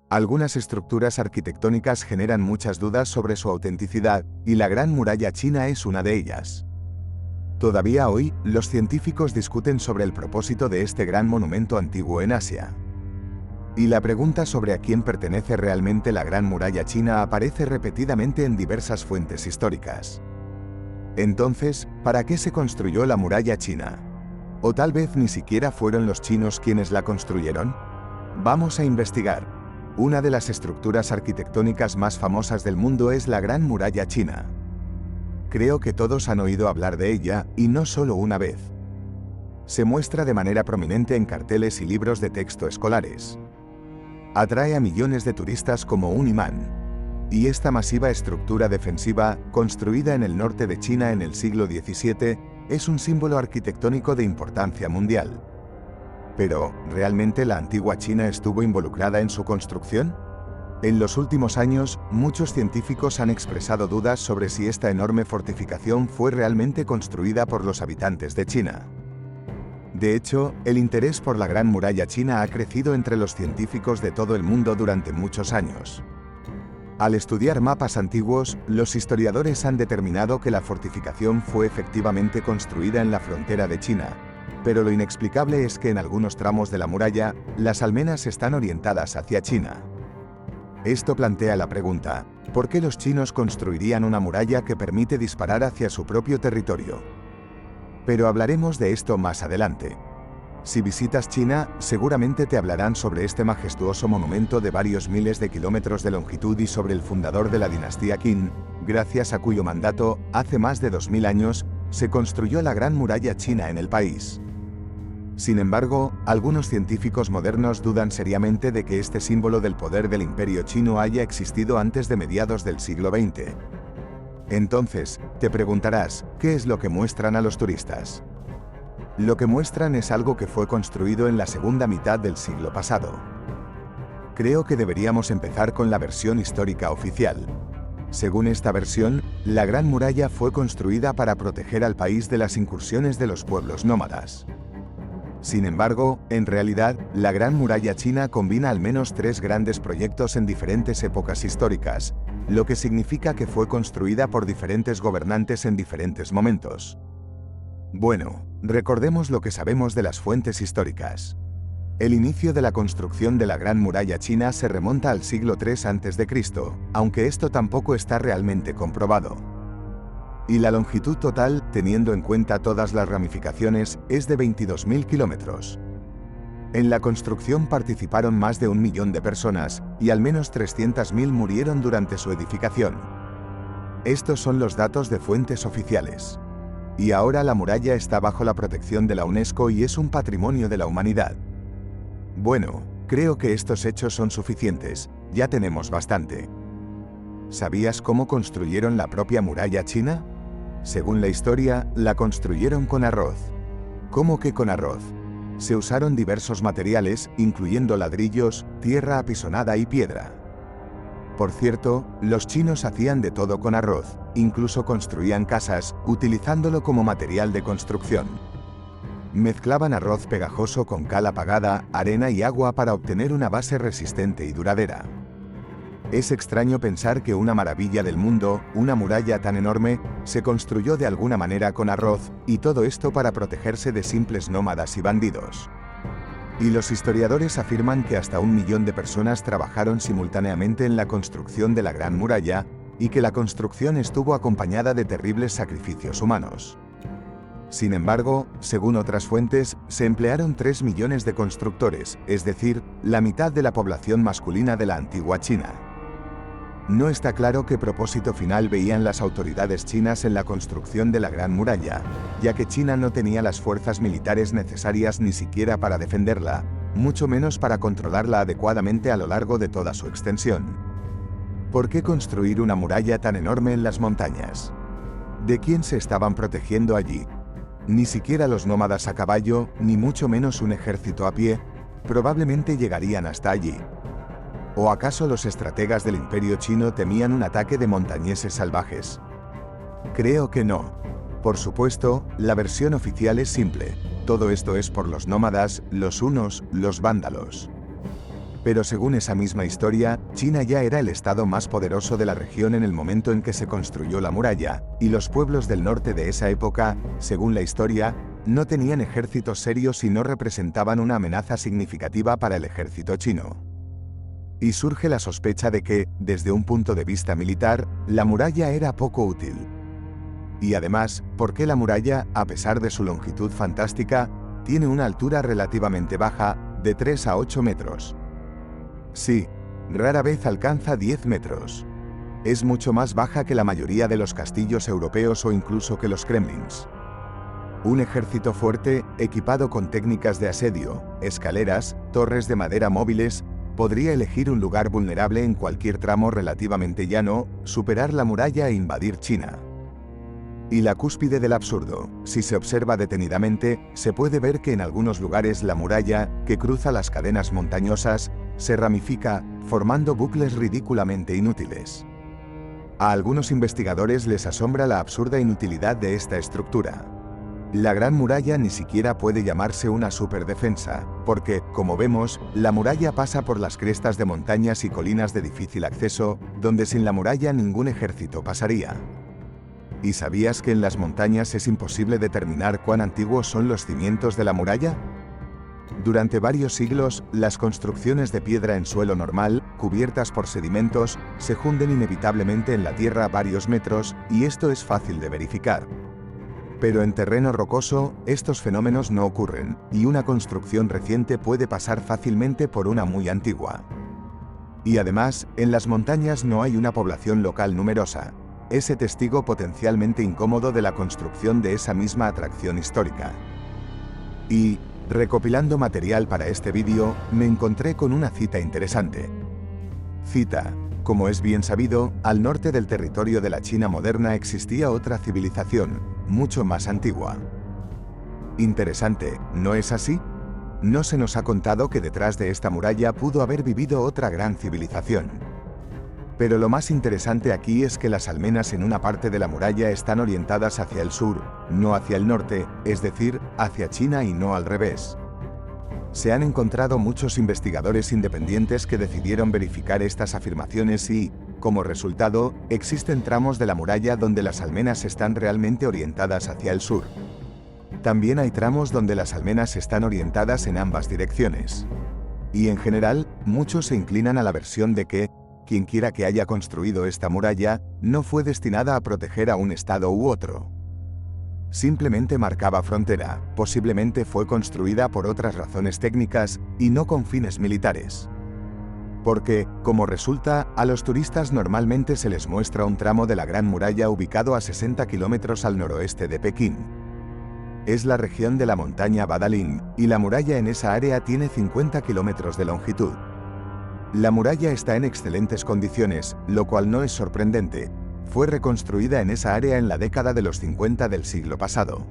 Algunas estructuras arquitectónicas generan muchas dudas sobre su autenticidad, y la Gran Muralla China es una de ellas. Todavía hoy, los científicos discuten sobre el propósito de este gran monumento antiguo en Asia. Y la pregunta sobre a quién pertenece realmente la Gran Muralla China aparece repetidamente en diversas fuentes históricas. Entonces, ¿para qué se construyó la muralla china? ¿O tal vez ni siquiera fueron los chinos quienes la construyeron? Vamos a investigar. Una de las estructuras arquitectónicas más famosas del mundo es la Gran Muralla China. Creo que todos han oído hablar de ella, y no solo una vez. Se muestra de manera prominente en carteles y libros de texto escolares. Atrae a millones de turistas como un imán. Y esta masiva estructura defensiva, construida en el norte de China en el siglo XVII, es un símbolo arquitectónico de importancia mundial. Pero, ¿realmente la antigua China estuvo involucrada en su construcción? En los últimos años, muchos científicos han expresado dudas sobre si esta enorme fortificación fue realmente construida por los habitantes de China. De hecho, el interés por la Gran Muralla China ha crecido entre los científicos de todo el mundo durante muchos años. Al estudiar mapas antiguos, los historiadores han determinado que la fortificación fue efectivamente construida en la frontera de China. Pero lo inexplicable es que en algunos tramos de la muralla, las almenas están orientadas hacia China. Esto plantea la pregunta, ¿por qué los chinos construirían una muralla que permite disparar hacia su propio territorio? Pero hablaremos de esto más adelante. Si visitas China, seguramente te hablarán sobre este majestuoso monumento de varios miles de kilómetros de longitud y sobre el fundador de la dinastía Qin, gracias a cuyo mandato, hace más de 2000 años, se construyó la Gran Muralla China en el país. Sin embargo, algunos científicos modernos dudan seriamente de que este símbolo del poder del Imperio chino haya existido antes de mediados del siglo XX. Entonces, te preguntarás, ¿qué es lo que muestran a los turistas? Lo que muestran es algo que fue construido en la segunda mitad del siglo pasado. Creo que deberíamos empezar con la versión histórica oficial. Según esta versión, la Gran Muralla fue construida para proteger al país de las incursiones de los pueblos nómadas. Sin embargo, en realidad, la Gran Muralla China combina al menos 3 grandes proyectos en diferentes épocas históricas, lo que significa que fue construida por diferentes gobernantes en diferentes momentos. Bueno, recordemos lo que sabemos de las fuentes históricas. El inicio de la construcción de la Gran Muralla China se remonta al siglo III a.C., aunque esto tampoco está realmente comprobado. Y la longitud total, teniendo en cuenta todas las ramificaciones, es de 22.000 kilómetros. En la construcción participaron más de 1 millón de personas, y al menos 300.000 murieron durante su edificación. Estos son los datos de fuentes oficiales. Y ahora la muralla está bajo la protección de la UNESCO y es un patrimonio de la humanidad. Bueno, creo que estos hechos son suficientes, ya tenemos bastante. ¿Sabías cómo construyeron la propia muralla china? Según la historia, la construyeron con arroz. ¿Cómo que con arroz? Se usaron diversos materiales, incluyendo ladrillos, tierra apisonada y piedra. Por cierto, los chinos hacían de todo con arroz, incluso construían casas, utilizándolo como material de construcción. Mezclaban arroz pegajoso con cal apagada, arena y agua para obtener una base resistente y duradera. Es extraño pensar que una maravilla del mundo, una muralla tan enorme, se construyó de alguna manera con arroz, y todo esto para protegerse de simples nómadas y bandidos. Y los historiadores afirman que hasta 1 millón de personas trabajaron simultáneamente en la construcción de la Gran Muralla, y que la construcción estuvo acompañada de terribles sacrificios humanos. Sin embargo, según otras fuentes, se emplearon 3 millones de constructores, es decir, la mitad de la población masculina de la antigua China. No está claro qué propósito final veían las autoridades chinas en la construcción de la Gran Muralla, ya que China no tenía las fuerzas militares necesarias ni siquiera para defenderla, mucho menos para controlarla adecuadamente a lo largo de toda su extensión. ¿Por qué construir una muralla tan enorme en las montañas? ¿De quién se estaban protegiendo allí? Ni siquiera los nómadas a caballo, ni mucho menos un ejército a pie, probablemente llegarían hasta allí. ¿O acaso los estrategas del Imperio chino temían un ataque de montañeses salvajes? Creo que no. Por supuesto, la versión oficial es simple. Todo esto es por los nómadas, los hunos, los vándalos. Pero según esa misma historia, China ya era el estado más poderoso de la región en el momento en que se construyó la muralla, y los pueblos del norte de esa época, según la historia, no tenían ejércitos serios y no representaban una amenaza significativa para el ejército chino. Y surge la sospecha de que, desde un punto de vista militar, la muralla era poco útil. Y además, ¿por qué la muralla, a pesar de su longitud fantástica, tiene una altura relativamente baja, de 3 a 8 metros? Sí, rara vez alcanza 10 metros. Es mucho más baja que la mayoría de los castillos europeos o incluso que los Kremlins. Un ejército fuerte, equipado con técnicas de asedio, escaleras, torres de madera móviles, podría elegir un lugar vulnerable en cualquier tramo relativamente llano, superar la muralla e invadir China. Y la cúspide del absurdo, si se observa detenidamente, se puede ver que en algunos lugares la muralla, que cruza las cadenas montañosas, se ramifica, formando bucles ridículamente inútiles. A algunos investigadores les asombra la absurda inutilidad de esta estructura. La Gran Muralla ni siquiera puede llamarse una superdefensa, porque, como vemos, la muralla pasa por las crestas de montañas y colinas de difícil acceso, donde sin la muralla ningún ejército pasaría. ¿Y sabías que en las montañas es imposible determinar cuán antiguos son los cimientos de la muralla? Durante varios siglos, las construcciones de piedra en suelo normal, cubiertas por sedimentos, se hunden inevitablemente en la tierra a varios metros, y esto es fácil de verificar. Pero en terreno rocoso, estos fenómenos no ocurren, y una construcción reciente puede pasar fácilmente por una muy antigua. Y además, en las montañas no hay una población local numerosa, ese testigo potencialmente incómodo de la construcción de esa misma atracción histórica. Y, recopilando material para este vídeo, me encontré con una cita interesante. Cita: como es bien sabido, al norte del territorio de la China moderna existía otra civilización, mucho más antigua. Interesante, ¿no es así? No se nos ha contado que detrás de esta muralla pudo haber vivido otra gran civilización. Pero lo más interesante aquí es que las almenas en una parte de la muralla están orientadas hacia el sur, no hacia el norte, es decir, hacia China y no al revés. Se han encontrado muchos investigadores independientes que decidieron verificar estas afirmaciones y, como resultado, existen tramos de la muralla donde las almenas están realmente orientadas hacia el sur. También hay tramos donde las almenas están orientadas en ambas direcciones. Y en general, muchos se inclinan a la versión de que, quienquiera que haya construido esta muralla, no fue destinada a proteger a un estado u otro. Simplemente marcaba frontera, posiblemente fue construida por otras razones técnicas, y no con fines militares. Porque, como resulta, a los turistas normalmente se les muestra un tramo de la Gran Muralla ubicado a 60 kilómetros al noroeste de Pekín. Es la región de la montaña Badaling, y la muralla en esa área tiene 50 kilómetros de longitud. La muralla está en excelentes condiciones, lo cual no es sorprendente. Fue reconstruida en esa área en la década de los 50 del siglo pasado.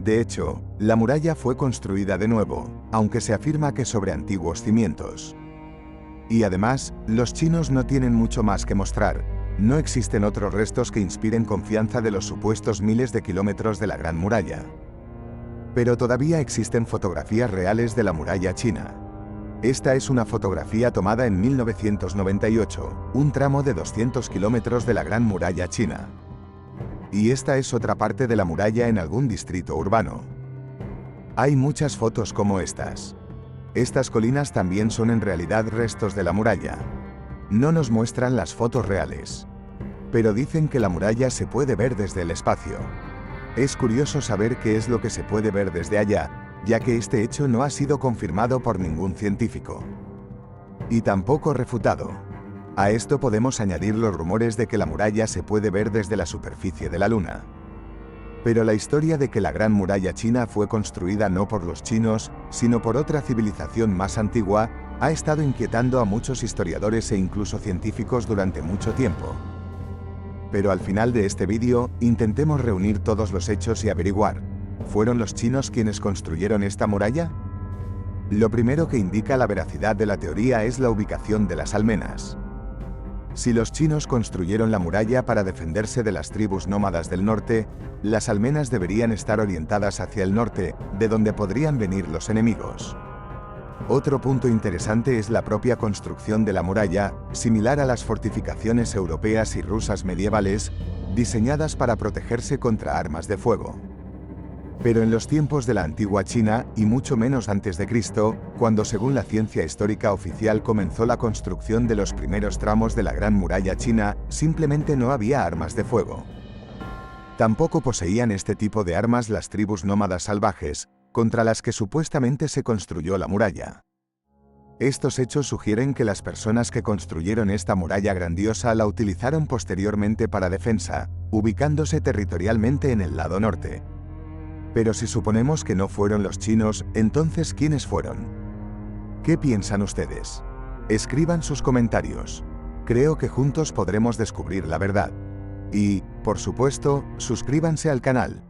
De hecho, la muralla fue construida de nuevo, aunque se afirma que sobre antiguos cimientos. Y además, los chinos no tienen mucho más que mostrar. No existen otros restos que inspiren confianza de los supuestos miles de kilómetros de la Gran Muralla. Pero todavía existen fotografías reales de la muralla china. Esta es una fotografía tomada en 1998, un tramo de 200 kilómetros de la Gran Muralla china. Y esta es otra parte de la muralla en algún distrito urbano. Hay muchas fotos como estas. Estas colinas también son en realidad restos de la muralla. No nos muestran las fotos reales. Pero dicen que la muralla se puede ver desde el espacio. Es curioso saber qué es lo que se puede ver desde allá, ya que este hecho no ha sido confirmado por ningún científico. Y tampoco refutado. A esto podemos añadir los rumores de que la muralla se puede ver desde la superficie de la Luna. Pero la historia de que la Gran Muralla china fue construida no por los chinos, sino por otra civilización más antigua, ha estado inquietando a muchos historiadores e incluso científicos durante mucho tiempo. Pero al final de este vídeo, intentemos reunir todos los hechos y averiguar, ¿fueron los chinos quienes construyeron esta muralla? Lo primero que indica la veracidad de la teoría es la ubicación de las almenas. Si los chinos construyeron la muralla para defenderse de las tribus nómadas del norte, las almenas deberían estar orientadas hacia el norte, de donde podrían venir los enemigos. Otro punto interesante es la propia construcción de la muralla, similar a las fortificaciones europeas y rusas medievales, diseñadas para protegerse contra armas de fuego. Pero en los tiempos de la antigua China, y mucho menos antes de Cristo, cuando según la ciencia histórica oficial comenzó la construcción de los primeros tramos de la Gran Muralla China, simplemente no había armas de fuego. Tampoco poseían este tipo de armas las tribus nómadas salvajes, contra las que supuestamente se construyó la muralla. Estos hechos sugieren que las personas que construyeron esta muralla grandiosa la utilizaron posteriormente para defensa, ubicándose territorialmente en el lado norte. Pero si suponemos que no fueron los chinos, entonces ¿quiénes fueron? ¿Qué piensan ustedes? Escriban sus comentarios. Creo que juntos podremos descubrir la verdad. Y, por supuesto, suscríbanse al canal.